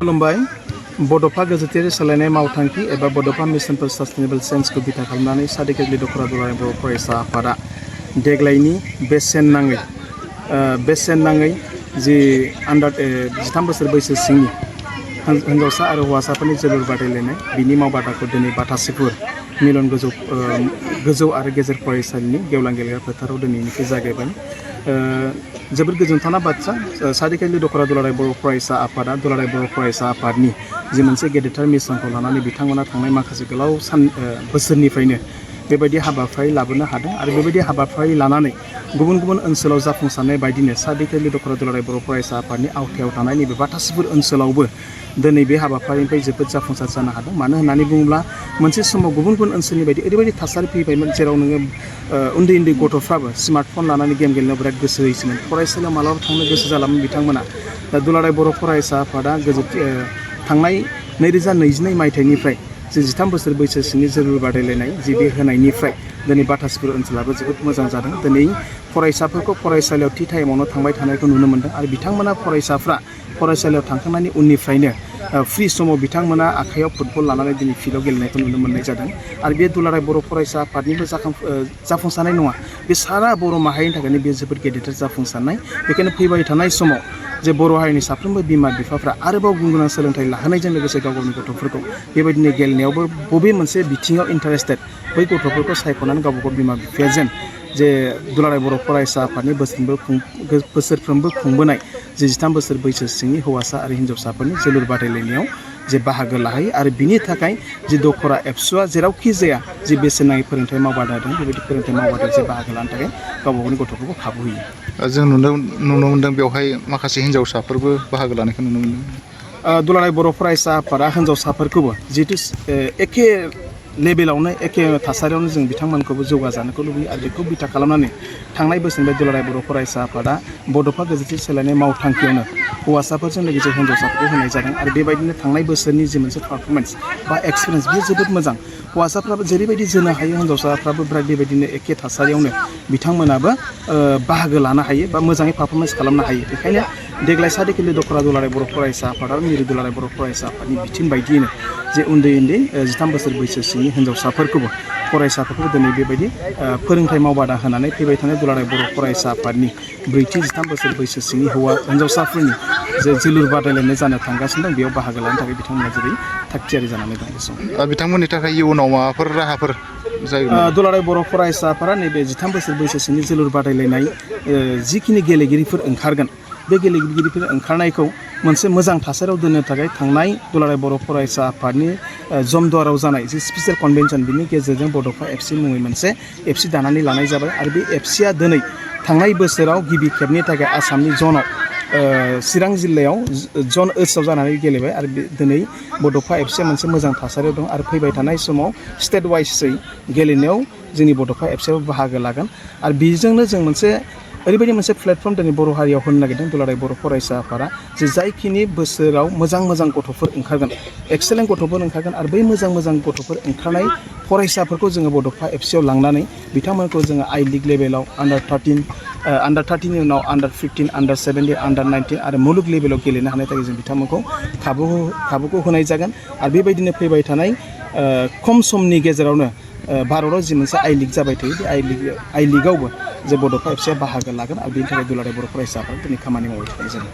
खुलुमबाय बड'फा गेजेटारि सोलायनाय मावथांखि एबा बड'फा मिशन फर सास्टेनेबल चेन्जखौ बिथा खालामनानै सादिकेटलि दख'रा दुलाराय बर' फरायसा आफादा देग्लायनि बेसेन नाङै जि आन्डार 13 बोसोर बैसो सिंनि हिन्जावसा आरो हौवासाफोरनि जोलुर बादायलायनाय बिनि मावबादाखौ दिनै बाथासिफुर मिलन गोजौ आरो गेजेर फरायसालिनि गेवलां गेलेग्रा फोथाराव दिनैनिफ्राय जागायबाय। जोबोद गोजोनथावना बाथ्रा सादिकेटलि दख'रा दुलाराय बर' फरायसा आफादा दुलाराय बर' फरायसा आफादनि जि मोनसे गेदेरथार मिशनखौ लानानै बिथांमोना थांनाय माखासे गोलाव बोसोरनिफ्रायनो बेबायदि हाबाफारि लाबोनो हादों आरो बेबायदि हाबाफारि लानानै गुबुन गुबुन ओनसोलाव जाफुंसारनाय बायदिनो सादिकेटलि दख'रा दुलाराय बर' फरायसा आफादनि आवथायाव थानाय नैबे बाथासिफुर ओनसोलावबो दिनै बे हाबाफारिनिफ्राय जोबोद जाफुंसार जानो हादों। मानो होननानै बुङोब्ला मोनसे समाव गुबुन गुबुन ओनसोलनि बायदि ओरैबायदि थासारि फैबायमोन जेराव नोङो उन्दै गथ'फ्राबो स्मार्टफन लानानै गेम गेलेनायाव बिराद गोसो होयोमोन। फरायसालियाव मालाबा थांनो गोसो जालामोन बिथांमोना। दा दुलाराय बर' फरायसा आफादा थांनाय 2022 मायथाइनिफ्राय जि 13 बोसोर बैसोसिमनि जोलुर बादायलायनाय जि बे होनायनिफ्राय दिनै बाथासिफुर ओनसोलाबो जोबोद मोजां जादों। दिनै फरायसाफोरखौ फरायसालियाव थि टाइमावनो थांबाय थानायखौ नुनो मोन्दों आरो बिथांमोना फरायसाफ्रा फरायसालियाव थांखांनायनि उननिफ्रायनो फ्रि समाव बिथांमोना आखाइयाव फुटबल लानानै दिनै फिल्डआव गेलेनायखौ नुनो मोननाय जादों आरो बे दुलाराय बर' फरायसा आफादनिबो जाफुंसारनाय नङा, बे सारा बर' माहारिनि थाखायनो बे जोबोद गेदेरथार जाफुंसारनाय। बेखायनो फैबाय थानाय समाव जे बर' हारिनि साफ्रोमबो बिमा बिफाफ्रा आरोबाव गुन गोनां सोलोंथाइ लाहोनायजों लोगोसे गाव गावनि गथ'फोरखौ बेबायदिनो गेलेनायावबो बबे मोनसे बिथिङाव इन्टारेस्टेड बै गथ'फोरखौ सायख'नानै गावबा गाव बिमा बिफाया जे दुलाराय बर' फरायसा आफादनि बोसोरफ्रोमबो खुंबोनाय जे 13 बोसोर बैसो सिंनि हौवासा आरो हिन्जावसाफोरनि जोलुर बादायलायनायाव जे बाहागो लाहैयो आरो बिनि थाखाय जि दख'रा एबसुआ जेरावखि जाया जि बेसेन नाङै फोरोंथाइ मावबादा दं बेबायदि फोरोंथाइ मावबादायाव जे बाहागो लानो थाखाय गावबा गावनि गथ'फोरखौ खाबु होयो। जों नुनो मोन्दों बेवहाय माखासे हिन्जावसाफोरबो बाहागो लानायखौ नुनो मोन्दों। दुलाराय बर' फरायसा आफादा हिन्जावसाफोरखौबो जिहेतु एखे लेभेलावनो एखे थासारियावनो जों बिथांमोनखौबो जौगाजानोखौ लुबैयो आरो बेखौ बिथा खालामनानै थांनाय बोसोरनिफ्राय दुलाराय बर' फरायसा आफादा बड'फा गेजेटारि सोलायनाय मावथांखियावनो हौवासाफोरजों लोगोसे हिन्जावसाफोरखौ होनाय जादों आरो बेबायदिनो थांनाय बोसोरनि जि मोनसे पारफरमेन्स बा एक्सपिरियेन्स बेयो जोबोद मोजां। हौवासाफ्राबो जेरैबायदि जोनो हायो हिन्जावसाफ्राबो बिराद बेबायदिनो एखे थासारियावनो बिथांमोनाबो बाहागो लानो हायो बा मोजाङै पारफरमेन्स खालामनो हायो। बेखायनो देग्लाय सादिकेटलि दख'रा दुलाराय बर' फरायसा आफाद आरो मिरु दुलाराय बर' फरायसा आफादनि बिथिं बायदियैनो जे उन्दै 13 बोसोर बैसोसिमनि हिन्जावसाफोरखौबो फरायसाफोरखौबो दिनै बेबायदि फोरोंथाइ मावबादा होनानै फैबाय थानाय दुलाराय बर' फरायसा आफादनि 13 बोसोर बैसो सिंनि हिन्जावसाफोरनि जे जोलुर बादायलायनाय जानो थांगासिनो दं बेयाव बाहागो लानो थाखाय बिथांमोना जेरै थागथियारि जानानै दं बे समाव। बिथांमोननि थाखाय इयुनाव माबाफोर राहाफोर जायो? दुलाराय बर' फरायसा आफादा नैबे 13 बोसोर बैसोसिमनि जोलुर बादायलायनाय जिखिनि गेलेगिरिफोर ओंखारगोन बे गेलेगिरिफोर ओंखारनायखौ मोनसे मोजां थासारियाव दोननो थाखाय थांनाय दुलाराय बर' फरायसा आफादनि जमदुवाराव जानाय जि स्पेसियेल कनभेनसन बिनि गेजेरजों बड'फा एफसि मुङै मोनसे एफसि दानानै लानाय जाबाय आरो बे एफसिया दिनै थांनाय बोसोराव गिबि खेबनि थाखाय आसामनि जनाव चिरां जिल्लायाव जन ओसआव जानानै गेलेबाय आरो दिनै बड'फा एफसिया मोनसे मोजां थासारियाव दं आरो फैबाय थानाय समाव स्टेट वाइसै गेलेनायाव जोंनि बड'फा एफसियाबो बाहागो लागोन आरो बेजोंनो जों ओरैबायदि मोनसे प्लेटफर्म दिनै बर' हारियाव होनो नागिरदों दुलाराय बर' फरायसा आफादा जे जायखिनि बोसोराव मोजां गथ'फोर ओंखारगोन एक्सेलेन्ट गथ'फोर ओंखारगोन आरो बै मोजां गथ'फोर ओंखारनाय फरायसाफोरखौ जोङो बड'फा एफसियाव लांनानै बिथांमोनखौ जोङो आइ लिग लेभेलाव आन्डार 13 उनाव आन्डार 15 आन्डार 17 आन्डार 19 आरो मुलुग लेभेलाव गेलेनो हानाय थाखाय जों बिथांमोनखौ खाबुखौ होनाय जागोन आरो बेबायदिनो फैबाय थानाय खम समनि गेजेरावनो भारताव जि मोनसे आइ लिग जाबाय थायो बे आइ लिगावबो जे बड'फा एफसिया बाहागो लागोन आरो बेनि थाखाय दुलाराय बर' फरायसा आफादा दिनै खामानि मावबाय थानाय जादों।